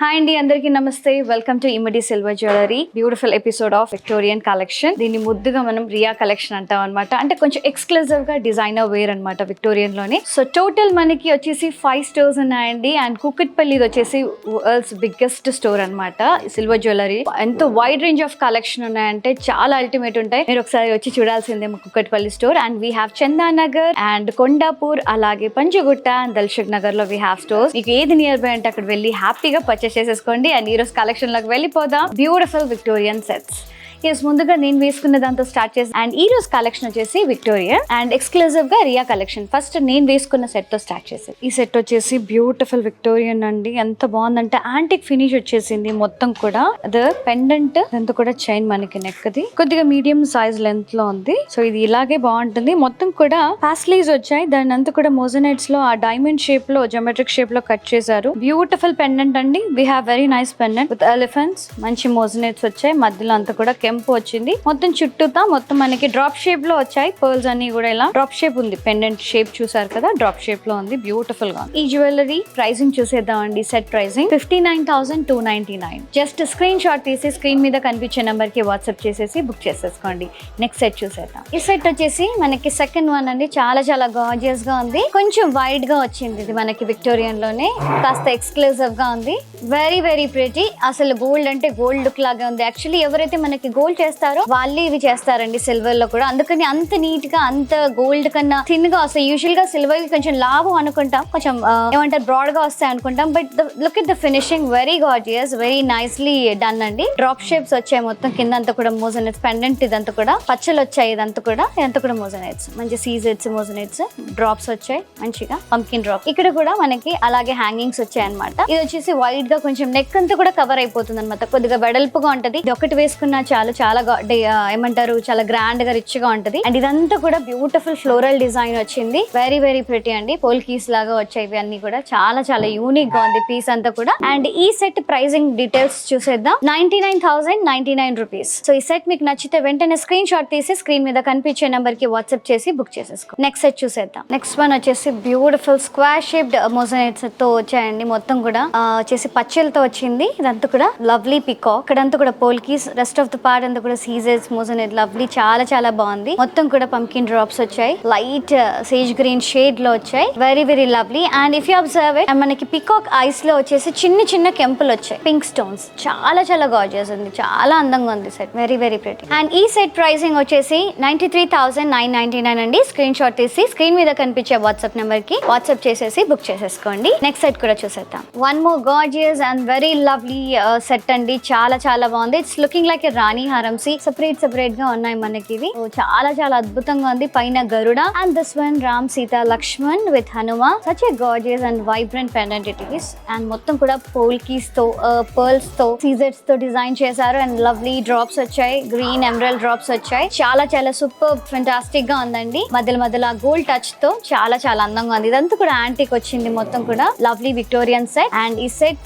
Hi అండి, అందరికీ నమస్తే. వెల్కమ్ టు ఇమిడి silver jewellery. Beautiful episode of Victorian collection. దీన్ని ముద్దుగా మనం రియా కలెక్షన్ అంటాం అనమాట. అంటే కొంచెం ఎక్స్క్లూజివ్ గా డిజైనర్ వేర్ అనమాట విక్టోరియన్ లోనే. సో టోటల్ మనకి వచ్చేసి 5 స్టోర్స్ ఉన్నాయండి. అండ్ కుకట్పల్లి వచ్చేసి వరల్డ్స్ బిగ్గెస్ట్ స్టోర్ అనమాట సిల్వర్ జ్యువెలరీ. ఎంతో వైడ్ రేంజ్ ఆఫ్ కలెక్షన్ ఉన్నాయంటే చాలా అల్టిమేట్ ఉంటాయి. మీరు ఒకసారి వచ్చి చూడాల్సిందే మా Kukatpally store. And we have Chandanagar and Kondapur, అలాగే పంచగుట్ట అండ్ దల్షుక్ నగర్ లో వీ హ్యావ్ స్టోర్స్. మీకు ఏది నియర్ బై అంటే అక్కడ వెళ్ళి హ్యాపీగా పర్చేస్ చేసేసుకోండి. అండ్ ఈ రోజు కలెక్షన్ లోకి వెళ్ళిపోదాం. Beautiful Victorian sets. ముందుగా నేను వేసుకున్న దాంతో స్టార్ట్ చేసి, అండ్ ఈ రోజు కలెక్షన్ వచ్చేసి విక్టోరియన్ అండ్ ఎక్స్క్లూజివ్ గా రియా కలెక్షన్. ఫస్ట్ నేను వేసుకున్న సెట్ తో స్టార్ట్ చేసి, ఈ సెట్ వచ్చేసి బ్యూటిఫుల్ విక్టోరియన్ అండి. ఎంత బాగుందంటే యాంటిక్ ఫినిష్ వచ్చేసింది మొత్తం కూడా. అదే పెండెంట్ అంతా కూడా చైన్ మనకి నెక్ ది కొద్దిగా మీడియం సైజ్ లెంత్ లో ఉంది. సో ఇది ఇలాగే బాగుంటుంది. మొత్తం కూడా పాస్లీస్ వచ్చాయి. దాని అంతా కూడా మోజనైట్స్ లో ఆ డైమండ్ షేప్ లో, జోమెట్రిక్ షేప్ లో కట్ చేశారు. బ్యూటిఫుల్ పెండెంట్ అండి. We have very nice pendant with elephants. మంచి మోజనైట్స్ వచ్చాయి. మధ్యలో అంతా కూడా కెంపు వచ్చింది. మొత్తం చుట్టూతా మొత్తం మనకి డ్రాప్ షేప్ లో వచ్చాయి. పర్ల్స్ అన్ని కూడా ఇలా డ్రాప్ షేప్ ఉంది. పెండెంట్ షేప్ చూసారు కదా, డ్రాప్ షేప్ లో ఉంది. బ్యూటిఫుల్ గా. ఈ జ్యువెలరీ ప్రైసింగ్ చూసేద్దామండి. Set pricing 59,299. Just screen shot తీసి స్క్రీన్ మీద కనిపించే నెంబర్ కి వాట్సాప్ చేసేసి బుక్ చేసేసుకోండి. నెక్స్ట్ సెట్ చూసేద్దాం. ఈ సెట్ వచ్చేసి మనకి సెకండ్ వన్ అండి. చాలా చాలా గార్జియస్ గా ఉంది. కొంచెం వైడ్ గా వచ్చింది. ఇది మనకి విక్టోరియన్ లోనే కాస్త ఎక్స్క్లూజివ్ గా ఉంది. Very very pretty. అసలు గోల్డ్ అంటే గోల్డ్ లుక్ లాగా ఉంది. యాక్చువల్లీ ఎవరైతే మనకి గోల్డ్ చేస్తారో వాళ్ళు ఇవి చేస్తారండి సిల్వర్ లో కూడా. అందుకని అంత నీట్ గా, అంత గోల్డ్ కన్నా థిన్ గా వస్తాయి. యూజువల్ గా సిల్వర్ కొంచెం లాభం అనుకుంటాం, కొంచెం ఏమంటారు బ్రాడ్ గా వస్తాయి అనుకుంటాం. But look at the finishing, very gorgeous, very nicely done అండి. డ్రాప్ షేప్స్ వచ్చాయి మొత్తం కింద అంతా కూడా. మోజనైట్స్ పెండెంట్ ఇదంతా కూడా పచ్చలు వచ్చాయి. ఇదంతా కూడా మోజనైట్స్, మంచి సీజెట్స్ మోజనైట్స్ డ్రాప్స్ వచ్చాయి మంచిగా. పంకిన్ డ్రాప్ ఇక్కడ కూడా మనకి అలాగే హ్యాంగింగ్స్ వచ్చాయి అనమాట. ఇది వచ్చేసి వైడ్ గా కొంచెం నెక్ అంతా కూడా కవర్ అయిపోతుంది అనమాట. కొద్దిగా వెడల్పుగా ఉంటది. ఇది ఒకటి వేసుకున్నా చాలా చాలా ఏమంటారు చాలా గ్రాండ్ గా రిచ్ గా ఉంటది. అండ్ ఇదంతా కూడా బ్యూటిఫుల్ ఫ్లోరల్ డిజైన్ వచ్చింది. వెరీ వెరీ ప్రిటీ అండి. పోల్కీస్ లాగా వచ్చాయి ఇవి అన్ని కూడా. చాలా చాలా యూనిక్ గా ఉంది పీస్ అంతా కూడా. అండ్ ఈ సెట్ ప్రైసింగ్ డీటెయిల్స్ చూసేద్దాం. 99,099 రూపీస్. సో ఈ సెట్ మీకు నచ్చితే వెంటనే స్క్రీన్ షాట్ తీసి స్క్రీన్ మీద కనిపించే నెంబర్ కి వాట్సాప్ చేసి బుక్ చేసేసుకో. నెక్స్ట్ సెట్ చూసేద్దాం. నెక్స్ట్ వన్ వచ్చేసి బ్యూటిఫుల్ స్క్వేర్ షేప్డ్ మోజనైట్స్ తో వచ్చాయండి. మొత్తం కూడా వచ్చేసి పచ్చలతో వచ్చింది. ఇదంతా కూడా లవ్లీ పికాక్. ఇక్కడంతా కూడా polkis, rest of the part అంతా కూడా సీజెస్ మోజనైట్ లవ్లీ. చాలా చాలా బాగుంది. మొత్తం కూడా పంకిన్ డ్రాప్స్ వచ్చాయి. లైట్ సేజ్ గ్రీన్ షేడ్ లో వచ్చాయి. Very very lovely. And if you observe it, మనకి పికాక్ ఐస్ లో వచ్చేసి చిన్న చిన్న కెంపులు వచ్చాయి, పింక్ స్టోన్స్. చాలా చాలా గార్జియస్ ఉంది. చాలా అందంగా ఉంది set. Very very pretty. And ఈ సెట్ ప్రైసింగ్ వచ్చేసి 93,999 అండి. స్క్రీన్ షాట్ తీసి స్క్రీన్ మీద కనిపించే వాట్సాప్ నెంబర్ కి వాట్సాప్ చేసేసి బుక్ చేసేసుకోండి. నెక్స్ట్ సెట్ కూడా చూసేద్దాం. One more gorgeous and very lovely set అండి. చాలా చాలా బాగుంది. ఇట్స్ లుకింగ్ లైక్ ఎ రాణి హారం. సెపరేట్ గా ఉన్నాయి మనకి ఇవి. చాలా చాలా అద్భుతంగా ఉంది. పైన Garuda and this one Ram Sita Lakshman with Hanuma. Such a gorgeous and vibrant pendant it is. And మొత్తం కూడా పోల్కీస్ తో, పర్ల్స్ తో, సీజెట్స్ తో డిజైన్ చేశారు. అండ్ లవ్లీ డ్రాప్స్ వచ్చాయి. గ్రీన్ ఎమరల్డ్ డ్రాప్స్ వచ్చాయి. చాలా చాలా సూపర్ ఫెంటాస్టిక్ గా ఉందండి. మధ్యలో గోల్డ్ టచ్ తో చాలా చాలా అందంగా ఉంది. ఇదంతా కూడా యాంటిక్ వచ్చింది మొత్తం కూడా. Lovely Victorian set. అండ్ ఈ సెట్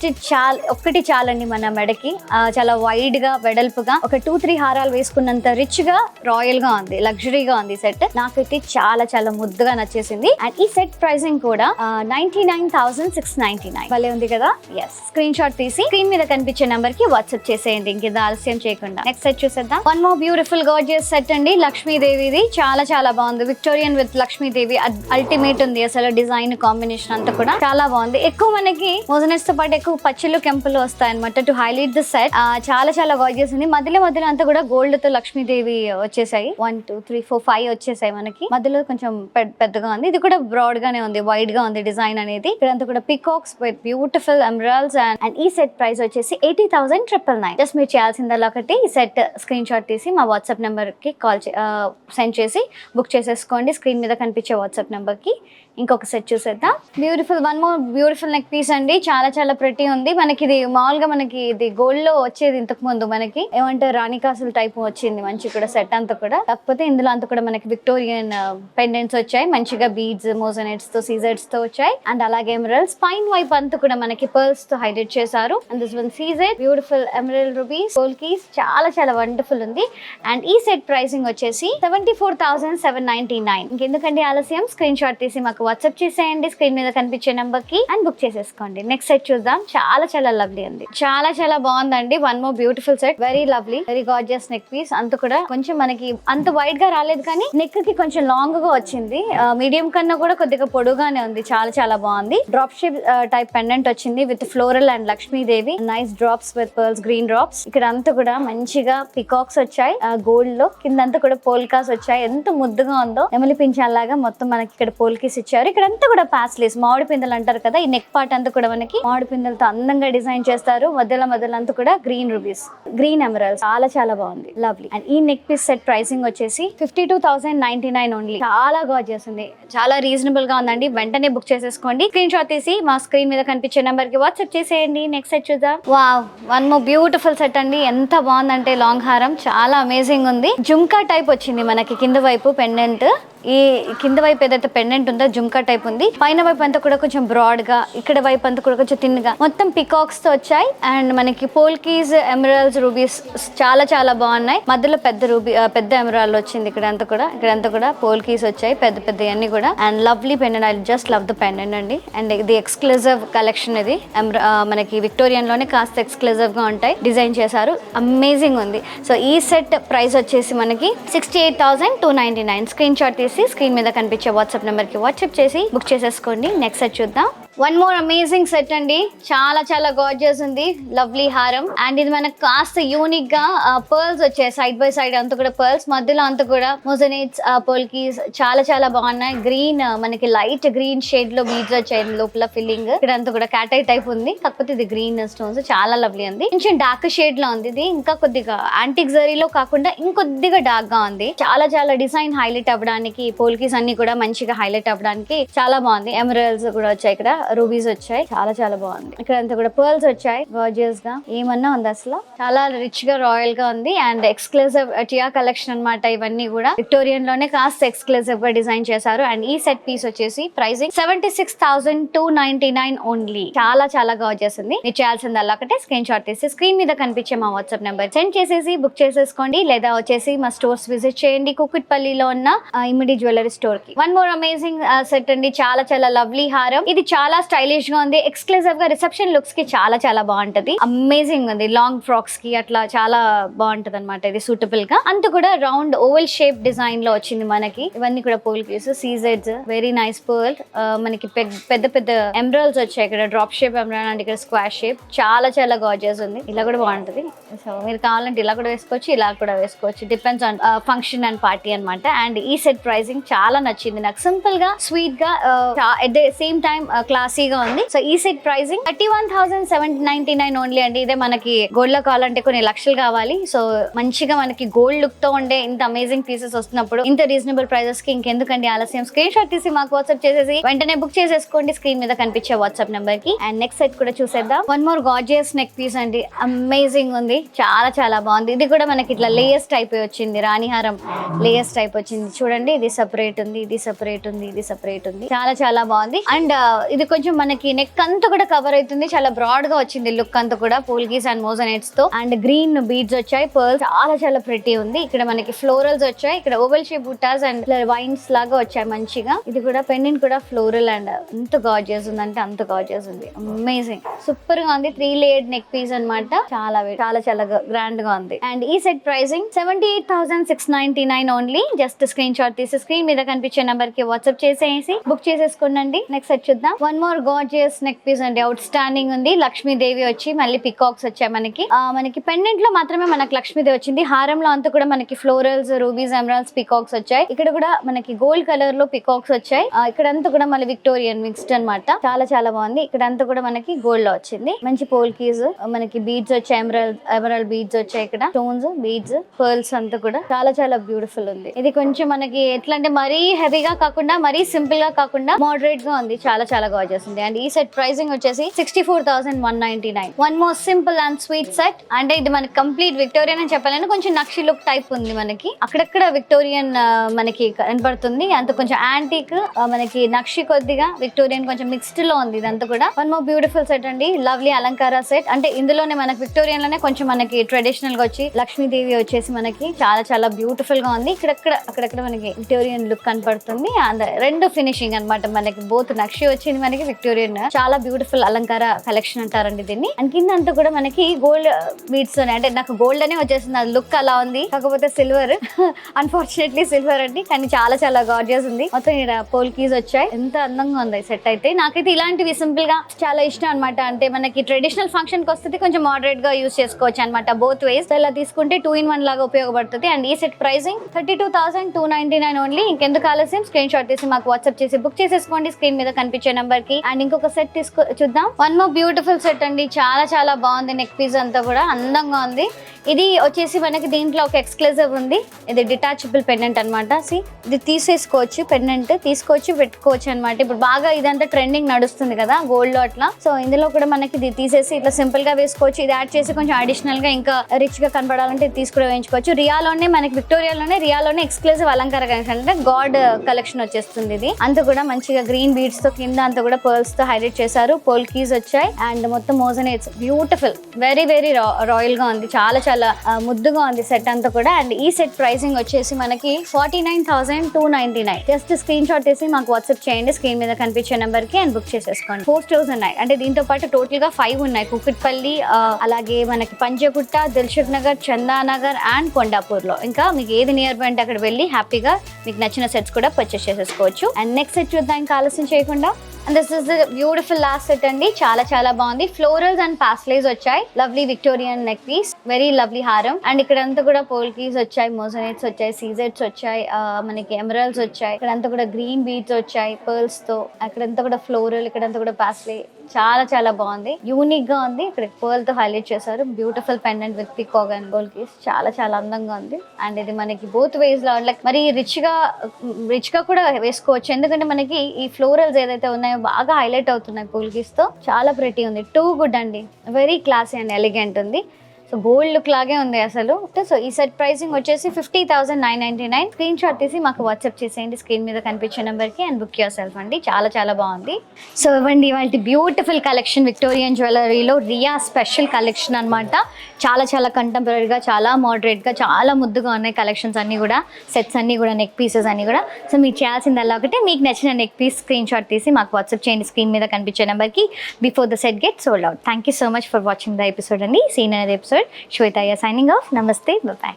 ఒక్కటి చాలండి మన మెడకి. చాలా వైడ్ గా, వెడల్పుగా ఒక 2-3 హారాలు వేసుకున్నంత రిచ్ గా, రాయల్ గా ఉంది, లగ్జరీగా ఉంది సెట్. నాకైతే చాలా చాలా ముద్దుగా నచ్చేసింది. అండ్ ఈ సెట్ ప్రైసింగ్ కూడా 99,699. భలే ఉంది కదా. ఎస్, స్క్రీన్ షాట్ తీసి స్క్రీన్ మీద కనిపించే నెంబర్ కి వాట్సాప్ చేసేయండి. ఇంకేదో ఆలస్యం చేయకుండా. నెక్స్ట్ సెట్ చూసేద్దాం. One more beautiful gorgeous set అండి. లక్ష్మీదేవిది. చాలా చాలా బాగుంది. విక్టోరియన్ విత్ లక్ష్మీదేవి అల్టిమేట్ ఉంది. అసలు డిజైన్ కాంబినేషన్ అంతా కూడా చాలా బాగుంది. ఎక్కువ మనకి మోజనెస్ తో పాటు ఎక్కువ పచ్చలు కెంపులు వస్తాయి అనమాట టు హైలైట్ ద సెట్. చాలా చాలా గార్జియస్ ఉంది. మధ్యలో అంతా కూడా గోల్డ్ తో లక్ష్మీదేవి వచ్చేసాయి. 1 2 3 4 5 వచ్చేసాయి మనకి. మధ్యలో కొంచెం పెద్దగా ఉంది. ఇది కూడా బ్రాడ్ గానే ఉంది, వైడ్ గా ఉంది డిజైన్ అనేది. ఇక్కడంతా కూడా peacocks with beautiful emeralds. And ఈ సెట్ ప్రైస్ వచ్చేసి 80,999. జస్ట్ మీరు చేయాల్సిందల్లా ఒకటి ఈ సెట్ స్క్రీన్ షాట్ తీసి మా వాట్సాప్ నెంబర్ కి సెండ్ చేసి బుక్ చేసేసుకోండి. స్క్రీన్ మీద కనిపించే వాట్సాప్ నెంబర్ కి. ఇంకొక సెట్ చూసేద్దాం. Beautiful one more beautiful neck piece అండి. చాలా చాలా ప్రిటీ ఉంది. మనకి ఇది మామూలుగా మనకి ఇది గోల్డ్ లో వచ్చేది. ఇంతకు ముందు మనకి ఏమంటారు రాణి కాసుల టైప్ వచ్చింది మంచి కూడా సెట్ అంతా కూడా. కాకపోతే ఇందులో అంతా కూడా మనకి విక్టోరియన్ పెండెంట్స్ వచ్చాయి. మంచిగా బీడ్స్, మోజనైట్స్ తో, సీజెట్స్ తో వచ్చాయి. అండ్ అలాగే ఎమరల్డ్స్ పైన వైపు అంతా కూడా మనకి పర్ల్స్ తో హైలైట్ చేశారు. And this one సీజెట్ beautiful emerald rubies, polkis. చాలా చాలా వండర్ఫుల్ ఉంది. అండ్ ఈ సెట్ ప్రైసింగ్ వచ్చేసి 74,799. ఇంకెందుకండి ఆలస్యం, స్క్రీన్ షాట్ తీసి మాకు వాట్సాప్ చేసేయండి స్క్రీన్ మీద కనిపించే నెంబర్ కి అండ్ బుక్ చేసేసుకోండి. నెక్స్ట్ సెట్ చూద్దాం. చాలా చాలా లవ్లీ ఉంది, చాలా చాలా బాగుందండి. One more beautiful set, very lovely, very gorgeous neck piece. అంత కూడా కొంచెం మనకి అంత వైడ్ గా రాలేదు కానీ నెక్ కి కొంచెం లాంగ్ గా వచ్చింది. మీడియం కన్నా కూడా కొద్దిగా పొడుగానే ఉంది. చాలా చాలా బాగుంది. డ్రాప్ షేప్ టైప్ పెండెంట్ వచ్చింది with floral and Lakshmidevi nice drops with pearls, green drops. ఇక్కడ అంతా కూడా మంచిగా పికాక్స్ వచ్చాయి గోల్డ్ లో. కిందంతా కూడా పోల్కాస్ వచ్చాయి. ఎంత ముద్దుగా ఉందో, నెమలి పింఛాలాగా మొత్తం మనకి ఇక్కడ పోల్కీస్ ఇచ్చారు. ఇక్కడ అంతా కూడా పాస్లీస్, మామిడి పిందెలు అంటారు కదా, ఈ నెక్ పార్ట్ అంతా కూడా మనకి మామిడి పిందెలతో అందంగా డిజైన్ చేస్తారు. మధ్యలో అంతా కూడా గ్రీన్ రూబీస్, గ్రీన్ ఎమరాల్డ్స్. చాలా చాలా బాగుంది, లవ్లీ. అండ్ ఈ నెక్ పీస్ సెట్ ప్రైసింగ్ వచ్చేసి 52,099 ఓన్లీ. చాలా గార్జియస్ ఉంది, చాలా రీజనబుల్ గా ఉందండి. వెంటనే బుక్ చేసేసుకోండి. స్క్రీన్ షాట్ తీసి మా స్క్రీన్ మీద కనిపించే నెంబర్ కి వాట్సాప్ చేసేయండి. నెక్స్ట్ సెట్ చూద్దాం. Wow, one more beautiful set అండి. ఎంత బాగుందంటే లాంగ్ హారం చాలా అమేజింగ్ ఉంది. జుమ్కా టైప్ వచ్చింది మనకి కింద వైపు పెండెంట్. ఈ కింద వైపు ఏదైతే పెండెంట్ ఉందో జుమ్కా టైప్ ఉంది. పైన వైపు అంతా కూడా కొంచెం బ్రాడ్ గా, ఇక్కడ వైపు అంతా కూడా కొంచెం థిన్ గా, మొత్తం పికాక్స్ తో వచ్చాయి. అండ్ మనకి పోల్కీస్, ఎమరాల్డ్స్, రూబీస్ చాలా చాలా బాగున్నాయి. మధ్యలో పెద్ద ఎమరాల్డ్ వచ్చింది. ఇక్కడంతా కూడా పోల్కీస్ వచ్చాయి, పెద్ద పెద్ద అన్ని కూడా. And lovely pendant, I just love the pendant అండి. అండ్ ఇది ఎక్స్క్లూజివ్ కలెక్షన్. ఇది మనకి విక్టోరియన్ లోనే కాస్త ఎక్స్క్లూజివ్ గా ఉంటాయి, డిజైన్ చేశారు. అమేజింగ్ ఉంది. సో ఈ సెట్ ప్రైస్ వచ్చేసి మనకి 68,299. స్క్రీన్ షాట్ తీసి స్క్రీన్ మీద కనిపించే వాట్సాప్ నెంబర్ కి వాట్సాప్ చేసి బుక్ చేసేసుకోండి. నెక్స్ట్ సెట్ చూద్దాం. వన్ మోర్ అమేజింగ్ సెట్ అండి. చాలా చాలా గార్జియస్ ఉంది, లవ్లీ హారం. అండ్ ఇది మనకు కాస్త యూనిక్ గా పర్ల్స్ వచ్చాయి సైడ్ బై సైడ్. అంతా కూడా పర్ల్స్, మధ్యలో అంతా కూడా మొజనైట్స్, పోల్కీస్ చాలా చాలా బాగున్నాయి. గ్రీన్, మనకి లైట్ గ్రీన్ షేడ్ లో బీడ్స్ వచ్చాయి లోపల ఫిల్లింగ్. ఇక్కడ అంతా కూడా క్యాటై టైప్ ఉంది, కాకపోతే ఇది గ్రీన్ స్టోన్స్. చాలా లవ్లీ ఉంది. కొంచెం డార్క్ షేడ్ లో ఉంది. ఇది ఇంకా కొద్దిగా యాంటిక్ జరీలో కాకుండా ఇంకొద్దిగా డార్క్ గా ఉంది. చాలా చాలా డిజైన్ హైలైట్ అవ్వడానికి, పోల్కీస్ అన్ని కూడా మంచిగా హైలైట్ అవ్వడానికి చాలా బాగుంది. ఎమరాల్డ్స్ కూడా వచ్చాయి, ఇక్కడ రూబీస్ వచ్చాయి. చాలా చాలా బాగుంది. ఇక్కడ అంతా కూడా పర్ల్స్ వచ్చాయి గార్జియస్ గా. ఏమన్నా ఉంది అసలు, చాలా రిచ్ గా రాయల్ గా ఉంది. అండ్ ఎక్స్క్లూజివ్ టియా కలెక్షన్ అన్నమాట. ఇవన్నీ కూడా విక్టోరియన్ లోనే కాస్త ఎక్స్క్లూజివ్ గా డిజైన్ చేశారు. అండ్ ఈ సెట్ పీస్ వచ్చేసి ప్రైసింగ్ 76,299 ఓన్లీ. చాలా చాలా గార్జియస్ ఉంది. మీరు చేయాల్సిందల్లా ఒకటే స్క్రీన్ షాట్ తీసి స్క్రీన్ మీద కనిపించే మా వాట్సాప్ నెంబర్ సెండ్ చేసేసి బుక్ చేసేసుకోండి. లేదా వచ్చేసి మా స్టోర్స్ విజిట్ చేయండి. కుకుట్పల్లిలో ఉన్న ఇమిడి జ్యువెలరీ స్టోర్ కి. వన్ మోర్ అమేజింగ్ సెట్ అండి. చాలా చాలా లవ్లీ హారం. ఇది చాలా స్టైలిష్ గా ఉంది. ఎక్స్క్లూజివ్ గా రిసెప్షన్ లుక్స్ కి చాలా చాలా బాగుంటది. అమేజింగ్ ఉంది. లాంగ్ ఫ్రాక్స్ కి అట్లా చాలా బాగుంటది అనమాట. ఇది సూటబుల్ గా అంత కూడా రౌండ్ ఓవల్ షేప్ డిజైన్ లో వచ్చింది మనకి. ఇవన్నీ కూడా పోల్కీస్, సీజెడ్స్, వెరీ నైస్ పర్ల్. మనకి పెద్ద పెద్ద ఎమరాల్డ్స్ వచ్చాయి. ఇక్కడ డ్రాప్ షేప్ ఎమరాల్డ్ అండ్ ఇక్కడ స్క్వేర్ షేప్. చాలా చాలా గార్జియస్ ఉంది. ఇలా కూడా బాగుంటది. సో మీరు కావాలంటే ఇలా కూడా వేసుకోవచ్చు, ఇలా కూడా వేసుకోవచ్చు. Depends on function and party అనమాట. అండ్ ఈ సెట్ ప్రైసింగ్ చాలా నచ్చింది నాకు. సింపుల్ గా, స్వీట్ గా, అట్ ద సేమ్ టైం క్లాసీగా ఉంది. సో ఈ సెట్ ప్రైసింగ్ 31,799 ఓన్లీ అండి. ఇదే మనకి గోల్డ్ లో కావాలంటే కొన్ని లక్షలు కావాలి. సో మంచిగా మనకి గోల్డ్ లుక్ తో ఉండే ఇంత అమేజింగ్ పీసెస్ వస్తున్నప్పుడు ఇంత రీజనబుల్ ప్రైజెస్ కి ఇంకెందుకండి ఆలస్యం. స్క్రీన్ షాట్ తీసి మాకు వాట్సాప్ చేసేసి వెంటనే బుక్ చేసేసుకోండి స్క్రీన్ మీద కనిపించే వాట్సాప్ నెంబర్ కి. అండ్ నెక్స్ట్ సెట్ కూడా చూసేద్దాం. One more gorgeous neck piece అండి. అమేజింగ్ ఉంది, చాలా చాలా బాగుంది. ఇది కూడా మనకి ఇట్లా లేయర్స్ టైప్ వచ్చింది. రాణిహారం లేయర్స్ టైప్ వచ్చింది చూడండి. ఇది సెపరేట్ ఉంది, ఇది సెపరేట్ ఉంది, ఇది సెపరేట్ ఉంది. చాలా చాలా బాగుంది. అండ్ ఇది కొంచెం మనకి నెక్ అంతా కూడా కవర్ అవుతుంది. చాలా బ్రాడ్ గా వచ్చింది లుక్ అంతా కూడా, పోల్కీస్ అండ్ మోజనైట్స్ తో. అండ్ గ్రీన్ బీడ్స్ వచ్చాయి, పర్ల్స్ చాలా చాలా ప్రెటీ ఉంది. ఇక్కడ మనకి ఫ్లోరల్స్ వచ్చాయి. ఇక్కడ ఓవెల్ షేప్ బుట్టాస్ అండ్ వైన్స్ లాగా వచ్చాయి మంచిగా. ఇది కూడా పెండెంట్ కూడా ఫ్లోరల్ అండ్ ఎంత గార్జియస్ ఉందంటే అంత గార్జియస్ ఉంది. అమేజింగ్, సూపర్ గా ఉంది. 3 లేయర్డ్ నెక్ పీస్ అన్నమాట. చాలా చాలా చాలా గ్రాండ్ గా ఉంది. అండ్ ఈ set pricing 78,699 only. Just screen shot తీసి స్క్రీన్ మీద కనిపించే నెంబర్ కి వాట్సాప్ చేసేసి బుక్ చేసేసుకోండి. నెక్స్ట్ సెట్ చూద్దాం. One more gorgeous neck piece అండి. అవుట్ స్టాండింగ్ ఉంది. లక్ష్మీదేవి వచ్చి మళ్ళీ పికాక్స్ వచ్చాయి మనకి పెండెంట్ లో మాత్రమే మనకి లక్ష్మీదేవి వచ్చింది. హారంలో అంతా కూడా మనకి ఫ్లోరల్స్, రూబీస్, ఎమరాల్డ్స్, పికాక్స్ వచ్చాయి. ఇక్కడ కూడా మనకి గోల్డ్ కలర్ లో పికాక్స్ వచ్చాయి. ఇక్కడ అంతా కూడా మళ్ళీ విక్టోరియన్ మిక్స్డ్ అన్నమాట. చాలా చాలా బాగుంది. ఇక్కడ అంతా కూడా మనకి గోల్డ్ లో వచ్చింది. మంచి పోల్కీస్, మనకి బీడ్స్ వచ్చాయి, ఎమరాల్డ్ బీడ్స్ వచ్చాయి. ఇక్కడ స్టోన్స్, బీడ్స్, పర్ల్స్ అంతా కూడా చాలా చాలా బ్యూటిఫుల్ ఉంది. ఇది కొంచెం మనకి ఎట్లా అంటే మరీ హెవీగా కాకుండా, మరీ సింపుల్ గా కాకుండా మోడరేట్ గా ఉంది. చాలా చాలా గార్జియస్. వచ్చేసింది. అండ్ ఈ సెట్ ప్రైసింగ్ వచ్చేసి 64,199. One more simple and sweet set. అంటే ఇది మనకి కంప్లీట్ విక్టోరియన్ అని చెప్పాలని కొంచెం నక్షి లుక్ టైప్ ఉంది. మనకి అక్కడక్కడ విక్టోరియన్ మనకి కనపడుతుంది. అంత కొంచెం యాంటిక్ మనకి నక్షి కొద్దిగా విక్టోరియన్ కొంచెం మిక్స్డ్ లో ఉంది ఇదంతా కూడా. వన్ మోర్ బ్యూటిఫుల్ సెట్ అండి, లవ్లీ అలంకార సెట్. అంటే ఇందులోనే మనకి విక్టోరియన్ లోనే కొంచెం మనకి ట్రెడిషనల్ గా వచ్చి లక్ష్మీదేవి వచ్చేసి మనకి చాలా చాలా బ్యూటిఫుల్ గా ఉంది. అక్కడక్కడ మనకి విక్టోరియన్ లుక్ కనపడుతుంది. రెండు ఫినిషింగ్ అన్నమాట. మనకి బోత్ నక్షి వచ్చింది, మనకి విక్టోరియన్. చాలా బ్యూటిఫుల్ అలంకార కలెక్షన్ అంటారండి దీన్ని. అండ్ కింద అంతా కూడా మనకి గోల్డ్ బీడ్స్ అంటే నాకు గోల్డ్ అనే వచ్చేసింది, అది లుక్ అలా ఉంది. కాకపోతే సిల్వర్ అన్ఫార్చునేట్లీ సిల్వర్ అండి, కానీ చాలా చాలా గార్జియస్ ఉంది. మొత్తం ఇక్కడ పోల్ కీస్ వచ్చాయి. ఎంత అందంగా ఉంది సెట్ అయితే. నాకైతే ఇలాంటివి సింపుల్ గా చాలా ఇష్టం అనమాట. అంటే మనకి ట్రెడిషనల్ ఫంక్షన్ కి వస్తుంది, కొంచెం మోడరేట్ గా యూస్ చేసుకోవచ్చు అనమాట. బోత్ వేస్ ఇలా తీసుకుంటే 2-in-1 లాగా ఉపయోగపడుతుంది. అండ్ ఈ సెట్ ప్రైసింగ్ 32,299 ఓన్లీ. ఇంకెందుకు ఆలస్యం, స్క్రీన్ షాట్ తీసి మాకు వాట్సాప్ చేసి బుక్ చేసేసుకోండి స్క్రీన్ మీద కనిపించే నెంబర్ కి. అండ్ ఇంకొక సెట్ చూద్దాం. వన్ మోర్ బ్యూటిఫుల్ సెట్ అండి, చాలా చాలా బాగుంది. నెక్ పీస్ అంతా కూడా అందంగా ఉంది. ఇది వచ్చేసి మనకి దీంట్లో ఒక ఎక్స్క్లూజివ్ ఉంది. ఇది డిటాచబుల్ పెండెంట్ అనమాట. ఇది తీసేసుకోవచ్చు, పెండెంట్ తీసుకోవచ్చు, పెట్టుకోవచ్చు అనమాట. ఇప్పుడు బాగా ఇదంతా ట్రెండింగ్ నడుస్తుంది కదా గోల్డ్ లో అట్లా. సో ఇందులో కూడా మనకి ఇది తీసేసి ఇట్లా సింపుల్ గా వేసుకోవచ్చు. ఇది యాడ్ చేసి కొంచెం అడిషనల్ గా ఇంకా రిచ్ గా కనపడాలంటే ఇది తీసుకుని వేయించుకోవచ్చు. రియాలోనే మనకి రియాలోనే ఎక్స్క్లూజివ్ అలంకార కలెక్షన్ అంటే గాడ్ కలెక్షన్ వచ్చేస్తుంది. ఇది అంతా కూడా మంచిగా గ్రీన్ బీడ్స్ తో కింద అంతా కూడా పర్ల్స్ తో హైలైట్ చేశారు. పోల్ కీస్ వచ్చాయి అండ్ మొత్తం మోజనేట్స్ బ్యూటిఫుల్, వెరీ వెరీ రాయల్ గా ఉంది. చాలా చాలా ముద్దుగా ఉంది సెట్ అంతా కూడా. అండ్ ఈ సెట్ ప్రైసింగ్ వచ్చేసి మనకి 49,299. జస్ట్ స్క్రీన్ షాట్ తీసి మాకు వాట్సాప్ చేయండి స్క్రీన్ మీద కనిపించే నెంబర్ కి అండ్ బుక్ చేసేసుకోండి. 4 స్టోర్స్ ఉన్నాయి. అంటే దీంతో పాటు టోటల్ గా 5 ఉన్నాయి. కుకట్పల్లి, అలాగే మనకి పంజగుట్ట, దిల్సుఖ్ నగర్, చందానగర్ అండ్ కొండాపూర్ లో. ఇంకా మీకు ఏది నియర్ బై అంటే అక్కడ వెళ్ళి హ్యాపీగా మీకు నచ్చిన సెట్స్ కూడా పర్చేస్ చేసేసుకోవచ్చు. అండ్ నెక్స్ట్ సెట్ చూద్దాం ఇంకా ఆలస్యం చేయకుండా. And this is the beautiful last set అండి, చాలా చాలా బాగుంది. ఫ్లోరల్స్ అండ్ పాస్లేస్ వచ్చాయి. Lovely Victorian neck piece, very lovely హారం. అండ్ ఇక్కడంతా కూడా పోల్ కీస్ వచ్చాయి, మోజనేట్స్ వచ్చాయి, సీజెట్స్ వచ్చాయి, మనకి ఎమరల్స్ వచ్చాయి. ఇక్కడంతా కూడా గ్రీన్ బీడ్స్ వచ్చాయి పర్ల్స్ తో. అక్కడంతా కూడా ఫ్లోరల్, ఇక్కడంతా కూడా పాస్లే. చాలా చాలా బాగుంది, యూనిక్ గా ఉంది. ఇక్కడ పర్ల్ తో హైలైట్ చేశారు. Beautiful pendant with peacock and gold keys, చాలా చాలా అందంగా ఉంది. అండ్ ఇది మనకి బోత్ వేస్ లో లైక్ మరి రిచ్ గా కూడా వేసుకోవచ్చు. ఎందుకంటే మనకి ఈ ఫ్లోరల్స్ ఏదైతే ఉన్నాయో బాగా హైలైట్ అవుతున్నాయి పోల్ కీస్ తో. చాలా ప్రెటీ ఉంది, టూ గుడ్ అండి, వెరీ క్లాసీ అండ్ ఎలిగెంట్ ఉంది. సో గోల్డ్ లుక్ లాగే ఉంది అసలు. సో ఈ సెట్ ప్రైసింగ్ వచ్చేసి 50,999. స్క్రీన్ షాట్ తీసి మాకు వాట్సాప్ చేసేయండి స్క్రీన్ మీద కనిపించే నెంబర్ కి అండ్ బుక్ యువర్ సెల్ఫ్ అండి. చాలా చాలా బాగుంది. సో ఇవ్వండి ఇవాళ బ్యూటిఫుల్ కలెక్షన్ విక్టోరియన్ జ్యువెలరీలో రియా స్పెషల్ కలెక్షన్ అనమాట. చాలా చాలా కంటెంపరీగా, చాలా మోడరేట్ గా, చాలా ముద్దుగా ఉన్నాయి కలెక్షన్స్ అన్ని కూడా. సెట్స్ అన్ని కూడా, నెక్ పీసెస్ అన్ని కూడా. సో మీరు చేయాల్సిందల్లా ఒకటే, మీకు నచ్చిన నెక్ పీస్ స్క్రీన్ షాట్ తీసి మాకు వాట్సాప్ చేయండి స్క్రీన్ మీద కనిపించే నెంబర్ కి before the said get sold out. Thank you so much for watching the episode అండి. సీన్ అనేది episode. Shweta signing off. Namaste. Bye-bye.